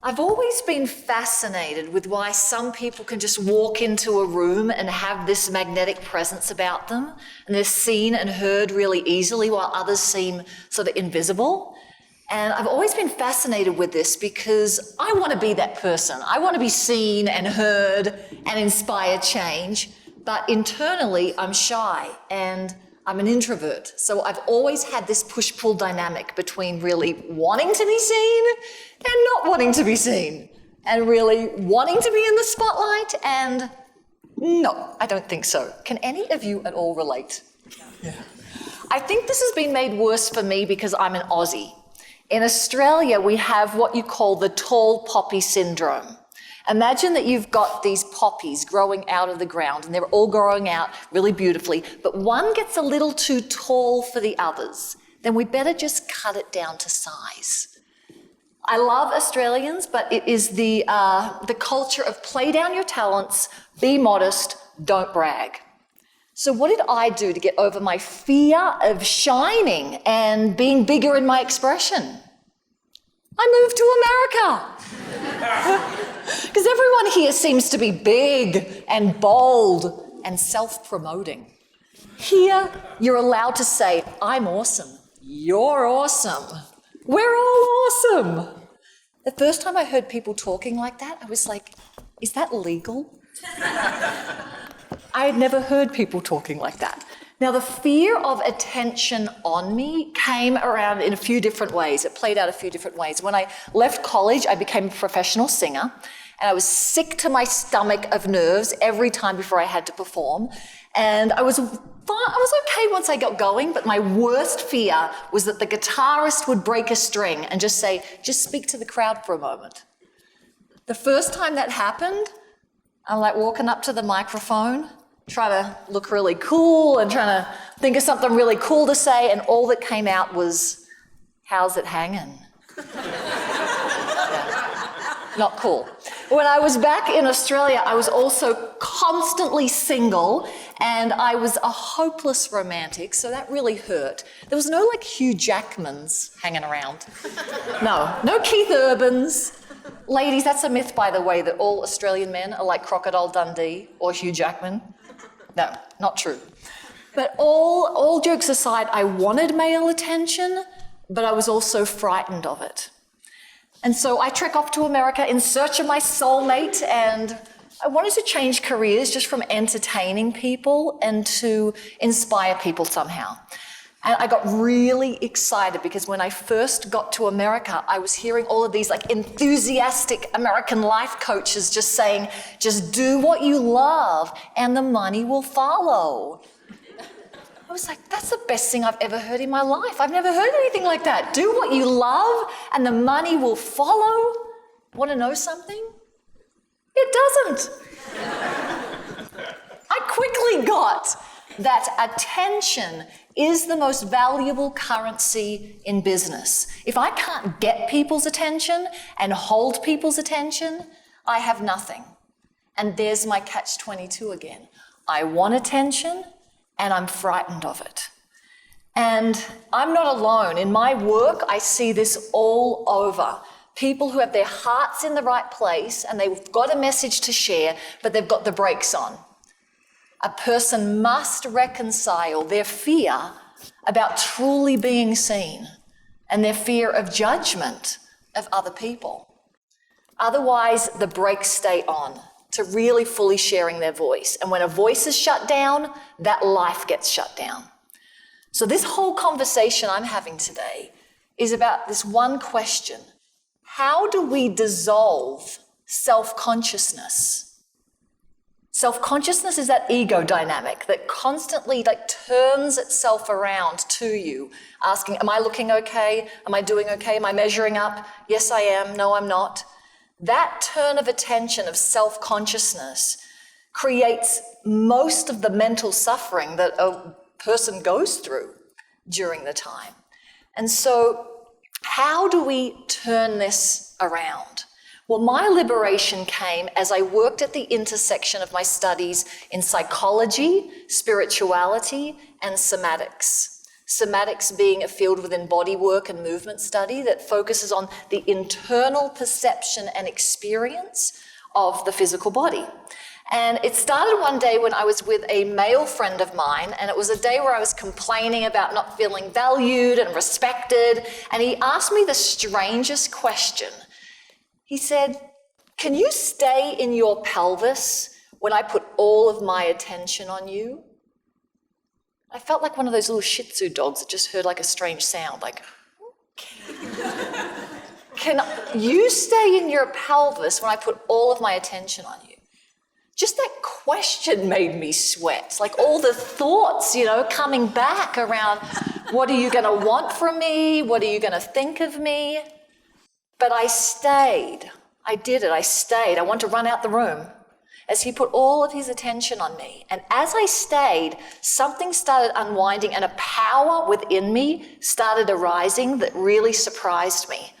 I've always been fascinated with why some people can just walk into a room and have this magnetic presence about them, and they're seen and heard really easily while others seem sort of invisible. And I've always been fascinated with this because I want to be that person. I want to be seen and heard and inspire change, but internally I'm shy and I'm an introvert. So I've always had this push-pull dynamic between really wanting to be seen and not wanting to be seen, and really wanting to be in the spotlight and no, I don't think so. Can any of you at all relate? Yeah. I think this has been made worse for me because I'm an Aussie. In Australia, we have what you call the tall poppy syndrome. Imagine that you've got these poppies growing out of the ground and they're all growing out really beautifully, but one gets a little too tall for the others. Then we better just cut it down to size. I love Australians, but it is the culture of play down your talents, be modest, don't brag. So what did I do to get over my fear of shining and being bigger in my expression? I moved to America. Because everyone here seems to be big and bold and self-promoting. Here, you're allowed to say, I'm awesome, you're awesome, we're all awesome. The first time I heard people talking like that, I was like, is that legal? I had never heard people talking like that. Now, the fear of attention on me came around in a few different ways. It played out a few different ways. When I left college, I became a professional singer, and I was sick to my stomach of nerves every time before I had to perform. And I was okay once I got going, but my worst fear was that the guitarist would break a string and just say, just speak to the crowd for a moment. The first time that happened, I'm like walking up to the microphone, trying to look really cool and trying to think of something really cool to say, and all that came out was, how's it hanging? Yeah. Not cool. When I was back in Australia, I was also constantly single, and I was a hopeless romantic, so that really hurt. There was no like Hugh Jackmans hanging around. No Keith Urbans. Ladies, that's a myth, by the way, that all Australian men are like Crocodile Dundee or Hugh Jackman. No, not true. But all jokes aside, I wanted male attention, but I was also frightened of it. And so I trek off to America in search of my soulmate, and I wanted to change careers just from entertaining people and to inspire people somehow. And I got really excited because when I first got to America, I was hearing all of these like enthusiastic American life coaches just saying, just do what you love and the money will follow. I was like, that's the best thing I've ever heard in my life. I've never heard anything like that. Do what you love and the money will follow. Want to know something? It doesn't. I quickly got that attention is the most valuable currency in business. If I can't get people's attention and hold people's attention, I have nothing. And there's my catch-22 again. I want attention, and I'm frightened of it. And I'm not alone. In my work, I see this all over. People who have their hearts in the right place, and they've got a message to share, but they've got the brakes on. A person must reconcile their fear about truly being seen and their fear of judgment of other people. Otherwise, the brakes stay on to really fully sharing their voice. And when a voice is shut down, that life gets shut down. So this whole conversation I'm having today is about this one question. How do we dissolve self-consciousness? Self-consciousness is that ego dynamic that constantly turns itself around to you, asking, am I looking okay? Am I doing okay? Am I measuring up? Yes, I am. No, I'm not. That turn of attention of self-consciousness creates most of the mental suffering that a person goes through during the time. And so how do we turn this around? Well, my liberation came as I worked at the intersection of my studies in psychology, spirituality, and somatics. somatics being a field within body work and movement study that focuses on the internal perception and experience of the physical body. And it started one day when I was with a male friend of mine, and it was a day where I was complaining about not feeling valued and respected, and he asked me the strangest question. He said, "Can you stay in your pelvis when I put all of my attention on you?" I felt like one of those little Shih Tzu dogs that just heard like a strange sound, like, okay. Can you stay in your pelvis when I put all of my attention on you? Just that question made me sweat. Like all the thoughts, coming back around, what are you going to want from me? What are you going to think of me? But I stayed. I did it. I stayed. I wanted to run out the room as he put all of his attention on me. And as I stayed, something started unwinding and a power within me started arising that really surprised me.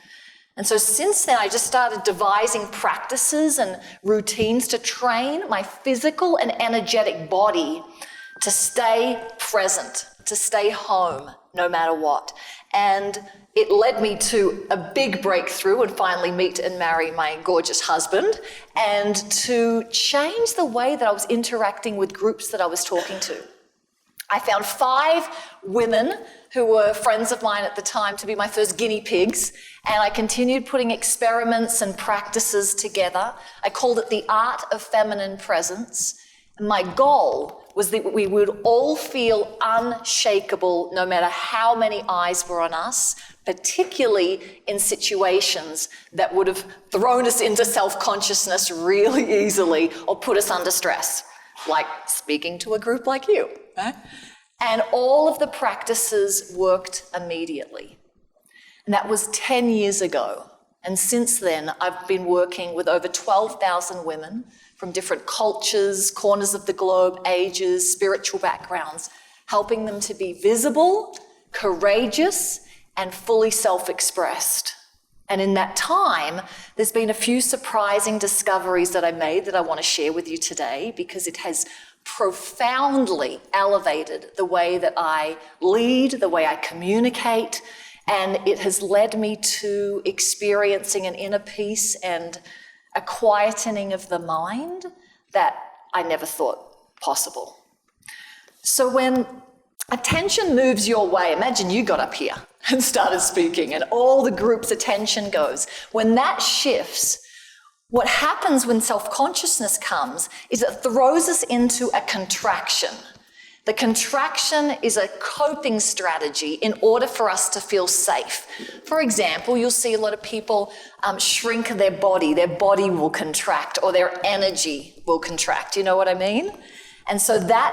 And so since then, I just started devising practices and routines to train my physical and energetic body to stay present, to stay home, no matter what. And it led me to a big breakthrough and finally meet and marry my gorgeous husband, and to change the way that I was interacting with groups that I was talking to. I found 5 women who were friends of mine at the time to be my first guinea pigs, and I continued putting experiments and practices together. I called it the art of feminine presence. And my goal was that we would all feel unshakable no matter how many eyes were on us, particularly in situations that would have thrown us into self-consciousness really easily or put us under stress, like speaking to a group like you. Right? And all of the practices worked immediately. And that was 10 years ago. And since then, I've been working with over 12,000 women from different cultures, corners of the globe, ages, spiritual backgrounds, helping them to be visible, courageous, and fully self-expressed. And in that time, there's been a few surprising discoveries that I made that I want to share with you today, because it has profoundly elevated the way that I lead, the way I communicate, and it has led me to experiencing an inner peace and a quietening of the mind that I never thought possible. So when attention moves your way, imagine you got up here and started speaking and all the group's attention goes. When that shifts, what happens when self-consciousness comes is it throws us into a contraction. The contraction is a coping strategy in order for us to feel safe. For example, you'll see a lot of people shrink their body will contract, or their energy will contract, you know what I mean? And so that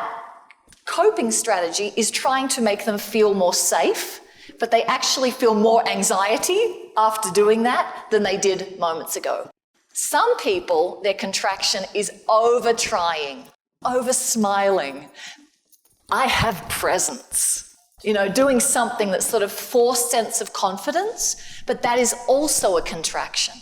coping strategy is trying to make them feel more safe, but they actually feel more anxiety after doing that than they did moments ago. Some people, their contraction is over-trying, over-smiling. I have presence, doing something that's sort of forced sense of confidence, but that is also a contraction.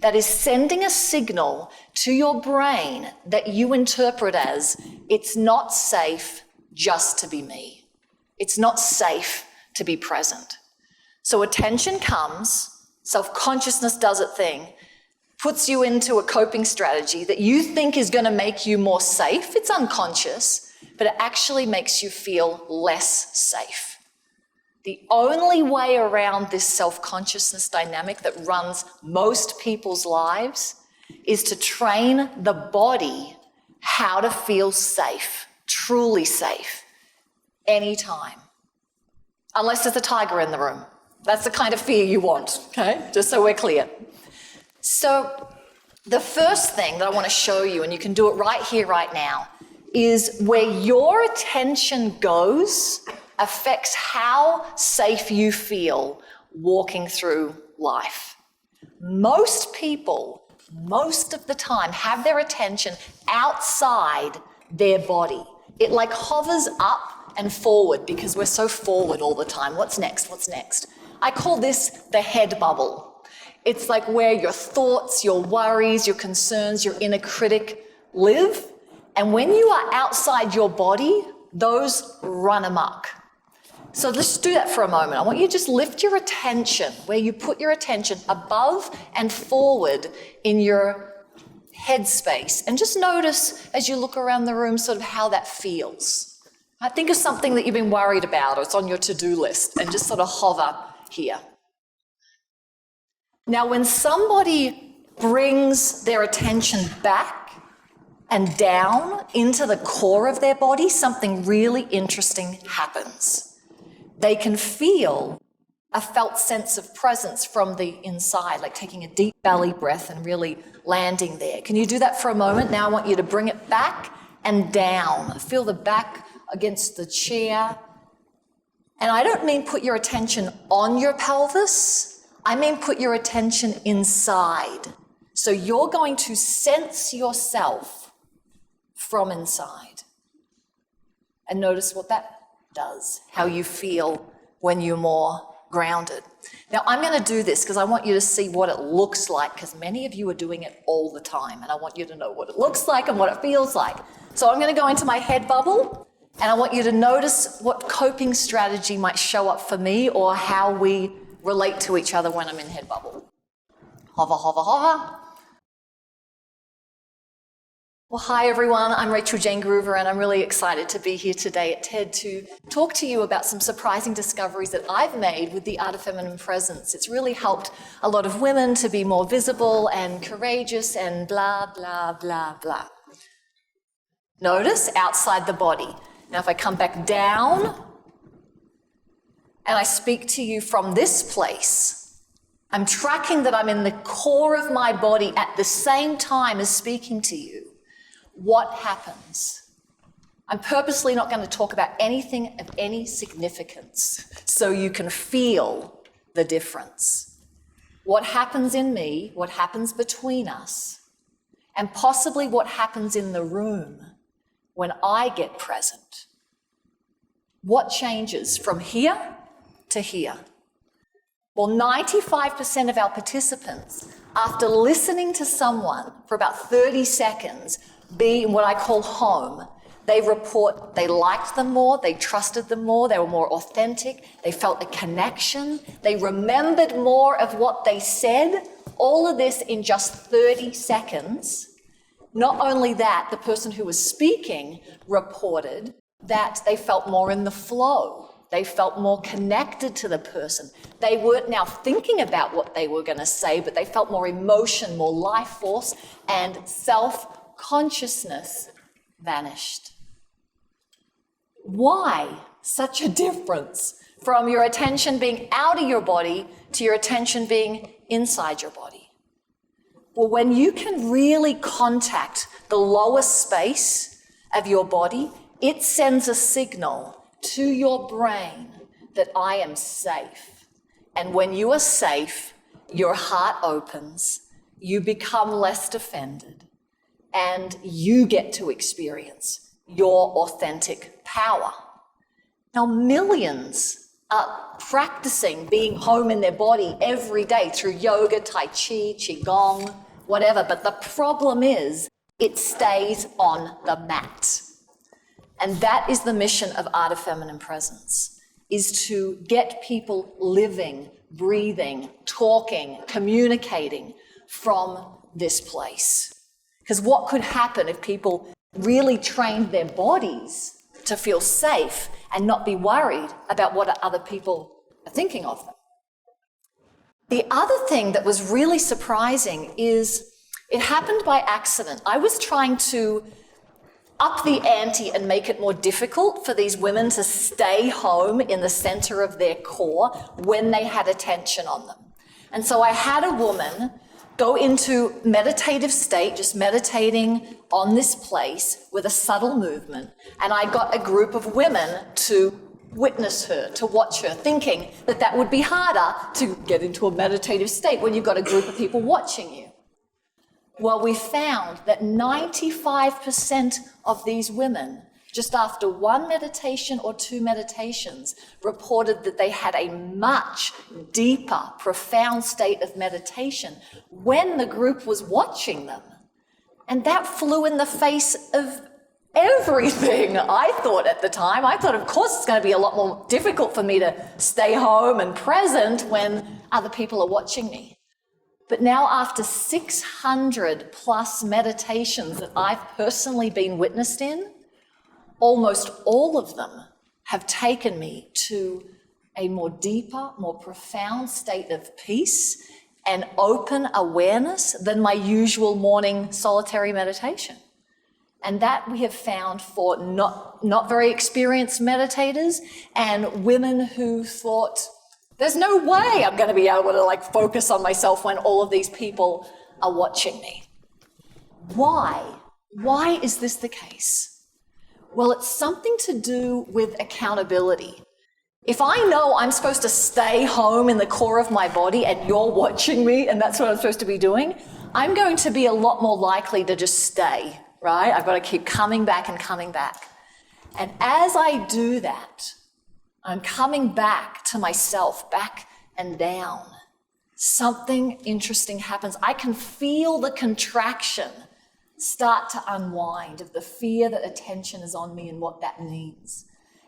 That is sending a signal to your brain that you interpret as, it's not safe just to be me. It's not safe to be present. So attention comes, self-consciousness does its thing, puts you into a coping strategy that you think is going to make you more safe. It's unconscious, but it actually makes you feel less safe. The only way around this self-consciousness dynamic that runs most people's lives is to train the body how to feel safe, truly safe, anytime. Unless there's a tiger in the room. That's the kind of fear you want, okay? Just so we're clear. So the first thing that I want to show you, and you can do it right here, right now, is where your attention goes affects how safe you feel walking through life. Most people, most of the time, have their attention outside their body. It like hovers up and forward because we're so forward all the time. What's next? What's next? I call this the head bubble. It's like where your thoughts, your worries, your concerns, your inner critic live. And when you are outside your body, those run amok. So let's do that for a moment. I want you to just lift your attention, where you put your attention above and forward in your headspace, and just notice as you look around the room sort of how that feels. I think of something that you've been worried about or it's on your to-do list, and just sort of hover here. Now, when somebody brings their attention back and down into the core of their body, something really interesting happens. They can feel a felt sense of presence from the inside, like taking a deep belly breath and really landing there. Can you do that for a moment? Now I want you to bring it back and down. Feel the back against the chair. And I don't mean put your attention on your pelvis. I mean put your attention inside. So you're going to sense yourself from inside. And notice what that does, how you feel when you're more grounded. Now, I'm going to do this because I want you to see what it looks like, because many of you are doing it all the time, and I want you to know what it looks like and what it feels like. So I'm going to go into my head bubble, and I want you to notice what coping strategy might show up for me, or how we relate to each other when I'm in head bubble. Hover, hover, hover. Well, hi everyone, I'm Rachael Jayne Groover, and I'm really excited to be here today at TED to talk to you about some surprising discoveries that I've made with the art of feminine presence. It's really helped a lot of women to be more visible and courageous and blah, blah, blah, blah. Notice outside the body. Now if I come back down and I speak to you from this place, I'm tracking that I'm in the core of my body at the same time as speaking to you. What happens? I'm purposely not going to talk about anything of any significance so you can feel the difference. What happens in me, what happens between us, and possibly what happens in the room when I get present. What changes from here to here? Well, 95% of our participants, after listening to someone for about 30 seconds, be in what I call home, they report they liked them more, they trusted them more, they were more authentic, they felt a connection, they remembered more of what they said, all of this in just 30 seconds. Not only that, the person who was speaking reported that they felt more in the flow. They felt more connected to the person. They weren't now thinking about what they were going to say, but they felt more emotion, more life force, and self-consciousness vanished. Why such a difference from your attention being out of your body to your attention being inside your body? Well, when you can really contact the lower space of your body, it sends a signal to your brain that I am safe. And when you are safe, your heart opens, you become less defended, and you get to experience your authentic power. Now, millions are practicing being home in their body every day through yoga, tai chi, qigong, whatever, but the problem is it stays on the mat. And that is the mission of Art of Feminine Presence, is to get people living, breathing, talking, communicating from this place. Because what could happen if people really trained their bodies to feel safe and not be worried about what other people are thinking of them? The other thing that was really surprising is it happened by accident. I was trying to up the ante and make it more difficult for these women to stay home in the center of their core when they had attention on them. And so I had a woman go into meditative state, just meditating on this place with a subtle movement. And I got a group of women to witness her, to watch her, thinking that that would be harder to get into a meditative state when you've got a group of people watching you. Well, we found that 95% of these women, just after one meditation or two meditations, reported that they had a much deeper, profound state of meditation when the group was watching them. And that flew in the face of everything, I thought at the time. I thought, of course, it's going to be a lot more difficult for me to stay home and present when other people are watching me. But now, after 600 plus meditations that I've personally been witnessed in, almost all of them have taken me to a more deeper, more profound state of peace and open awareness than my usual morning solitary meditation. And that we have found for not very experienced meditators and women who thought, there's no way I'm going to be able to focus on myself when all of these people are watching me. Why? Why is this the case? Well, it's something to do with accountability. If I know I'm supposed to stay home in the core of my body and you're watching me and that's what I'm supposed to be doing, I'm going to be a lot more likely to just stay, right? I've got to keep coming back and coming back. And as I do that, I'm coming back to myself, back and down. Something interesting happens. I can feel the contraction start to unwind of the fear that attention is on me and what that means.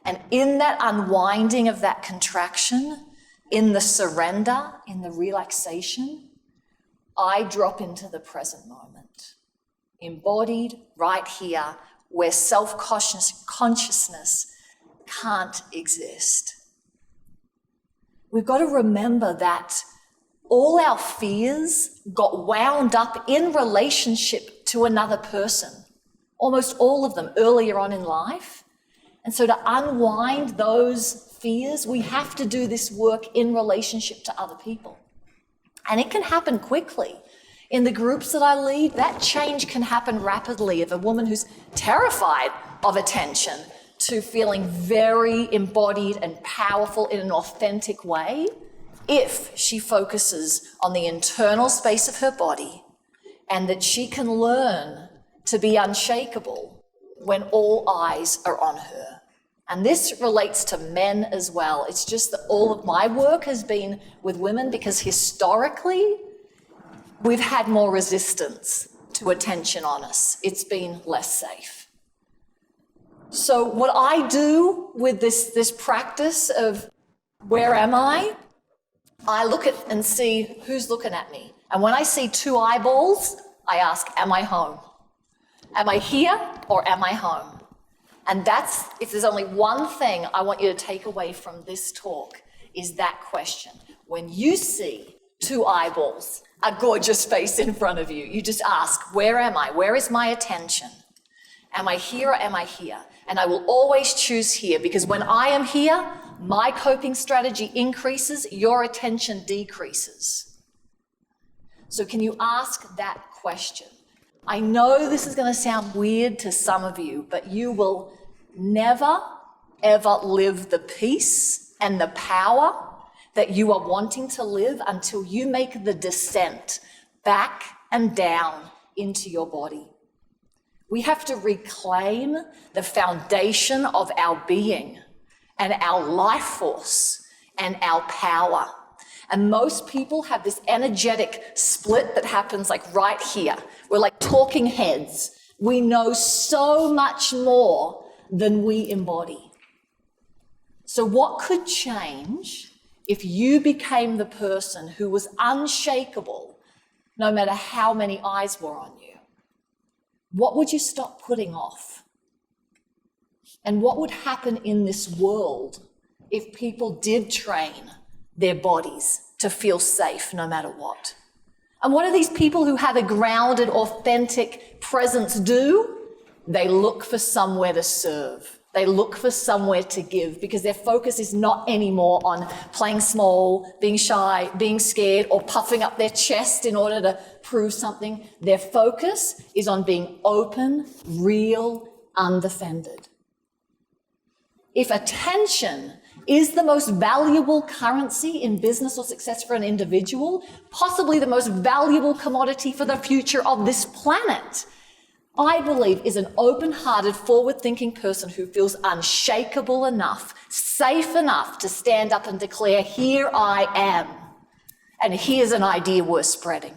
And in that unwinding of that contraction, in the surrender, in the relaxation, I drop into the present moment, embodied right here, where self-consciousness can't exist. We've got to remember that all our fears got wound up in relationship to another person, almost all of them earlier on in life. And so to unwind those fears, we have to do this work in relationship to other people. And it can happen quickly. In the groups that I lead, that change can happen rapidly of a woman who's terrified of attention to feeling very embodied and powerful in an authentic way if she focuses on the internal space of her body and that she can learn to be unshakable when all eyes are on her. And this relates to men as well. It's just that all of my work has been with women because historically we've had more resistance to attention on us. It's been less safe. So what I do with this practice of where am I look at and see who's looking at me. And when I see two eyeballs, I ask, am I home? Am I here or am I home? And that's, if there's only one thing I want you to take away from this talk, is that question. When you see two eyeballs, a gorgeous face in front of you, you just ask, where am I? Where is my attention? Am I here or am I here? And I will always choose here, because when I am here, my coping strategy increases, your attention decreases. So can you ask that question? I know this is going to sound weird to some of you, but you will never, ever live the peace and the power that you are wanting to live until you make the descent back and down into your body. We have to reclaim the foundation of our being and our life force and our power. And most people have this energetic split that happens right here. We're like talking heads. We know so much more than we embody. So what could change if you became the person who was unshakable no matter how many eyes were on you? What would you stop putting off? And what would happen in this world if people did train their bodies to feel safe no matter what? And what do these people who have a grounded, authentic presence do? They look for somewhere to serve. They look for somewhere to give, because their focus is not anymore on playing small, being shy, being scared, or puffing up their chest in order to prove something. Their focus is on being open, real, undefended. If attention is the most valuable currency in business or success for an individual, possibly the most valuable commodity for the future of this planet, I believe is an open-hearted, forward-thinking person who feels unshakable enough, safe enough to stand up and declare, here I am, and here's an idea worth spreading.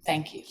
Thank you.